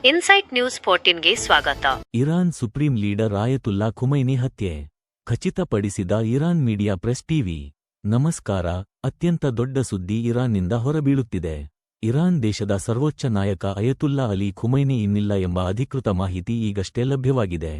Insight news 14ಗೆ ಸ್ವಾಗತ. Iran supreme leader ಆಯತುಲ್ಲಾ ಖುಮೈನಿ ಹತ್ಯೆ ಖಚಿತಪಡಿಸಿದ Iran media press TV. ನಮಸ್ಕಾರ. ಅತ್ಯಂತ ದೊಡ್ಡ ಸುದ್ದಿ ಇರಾನ್ನಿಂದ ಹೊರಬೀಳುತ್ತಿದೆ. ಇರಾನ್ ದೇಶದ ಸರ್ವೋಚ್ಚ ನಾಯಕ ಅಯತುಲ್ಲಾ ಅಲಿ ಖುಮೈನಿ ಇನ್ನಿಲ್ಲ ಎಂಬ ಅಧಿಕೃತ ಮಾಹಿತಿ ಈಗಷ್ಟೇ ಲಭ್ಯವಾಗಿದೆ.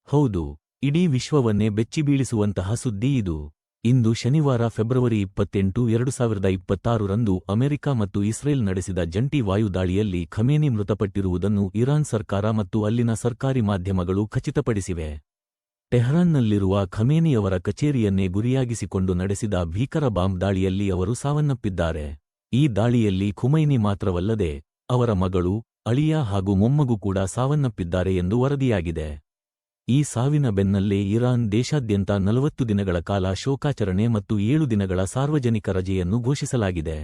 ಹೌದು, ಇಡೀ ವಿಶ್ವವನ್ನೇ ಬೆಚ್ಚಿಬೀಳಿಸುವಂತಹ ಸುದ್ದಿ ಇದು. ಇಂದು ಶನಿವಾರ ಫೆಬ್ರವರಿ 28, 2026 ರಂದು ಅಮೆರಿಕ ಮತ್ತು ಇಸ್ರೇಲ್ ನಡೆಸಿದ ಜಂಟಿ ವಾಯುದಾಳಿಯಲ್ಲಿ ಖಮೇನಿ ಮೃತಪಟ್ಟಿರುವುದನ್ನು ಇರಾನ್ ಸರ್ಕಾರ ಮತ್ತು ಅಲ್ಲಿನ ಸರ್ಕಾರಿ ಮಾಧ್ಯಮಗಳು ಖಚಿತಪಡಿಸಿವೆ. ಟೆಹರಾನ್ನಲ್ಲಿರುವ ಖಮೇನಿಯವರ ಕಚೇರಿಯನ್ನೇ ಗುರಿಯಾಗಿಸಿಕೊಂಡು ನಡೆಸಿದ ಭೀಕರ ಬಾಂಬ್ ದಾಳಿಯಲ್ಲಿ ಅವರು ಸಾವನ್ನಪ್ಪಿದ್ದಾರೆ. ಈ ದಾಳಿಯಲ್ಲಿ ಖುಮೈನಿ ಮಾತ್ರವಲ್ಲದೆ ಅವರ ಮಗಳು, ಅಳಿಯ ಹಾಗೂ ಮೊಮ್ಮಗು ಕೂಡ ಸಾವನ್ನಪ್ಪಿದ್ದಾರೆ ಎಂದು ವರದಿಯಾಗಿದೆ. ಈ ಸಾವಿನ ಬೆನ್ನಲ್ಲೇ ಇರಾನ್ ದೇಶಾದ್ಯಂತ 40 ದಿನಗಳ ಕಾಲ ಶೋಕಾಚರಣೆ ಮತ್ತು 7 ದಿನಗಳ ಸಾರ್ವಜನಿಕ ರಜೆಯನ್ನು ಘೋಷಿಸಲಾಗಿದೆ.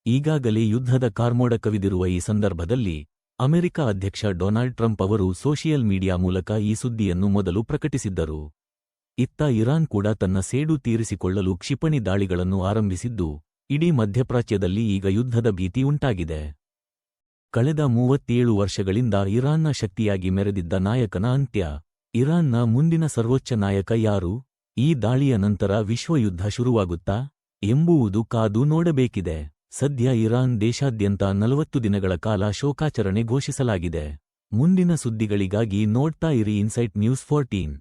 ಈಗಾಗಲೇ ಯುದ್ಧದ ಕಾರ್ಮೋಡ ಕವಿದಿರುವ ಈ ಸಂದರ್ಭದಲ್ಲಿ ಅಮೆರಿಕ ಅಧ್ಯಕ್ಷ ಡೊನಾಲ್ಡ್ ಟ್ರಂಪ್ ಅವರು ಸೋಷಿಯಲ್ ಮೀಡಿಯಾ ಮೂಲಕ ಈ ಸುದ್ದಿಯನ್ನು ಮೊದಲು ಪ್ರಕಟಿಸಿದ್ದರು. ಇತ್ತ ಇರಾನ್ ಕೂಡ ತನ್ನ ಸೇಡು ತೀರಿಸಿಕೊಳ್ಳಲು ಕ್ಷಿಪಣಿ ದಾಳಿಗಳನ್ನು ಆರಂಭಿಸಿದ್ದು, ಇಡೀ ಮಧ್ಯಪ್ರಾಚ್ಯದಲ್ಲಿ ಈಗ ಯುದ್ಧದ ಭೀತಿ ಉಂಟಾಗಿದೆ. ಕಳೆದ 37 ವರ್ಷಗಳಿಂದ ಇರಾನ್ನ ಶಕ್ತಿಯಾಗಿ ಮೆರೆದಿದ್ದ ನಾಯಕನ ಅಂತ್ಯ. ಇರಾನ್ನ ಮುಂದಿನ ಸರ್ವೋಚ್ಚ ನಾಯಕ ಯಾರು? ಈ ದಾಳಿಯ ನಂತರ ವಿಶ್ವಯುದ್ಧ ಶುರುವಾಗುತ್ತಾ ಎಂಬುವುದು ಕಾದು ನೋಡಬೇಕಿದೆ. ಸದ್ಯ ಇರಾನ್ ದೇಶಾದ್ಯಂತ 40 ದಿನಗಳ ಕಾಲ ಶೋಕಾಚರಣೆ ಘೋಷಿಸಲಾಗಿದೆ. ಮುಂದಿನ ಸುದ್ದಿಗಳಿಗಾಗಿ ನೋಡ್ತಾ ಇರಿ ಇನ್ಸೈಟ್ ನ್ಯೂಸ್ 14.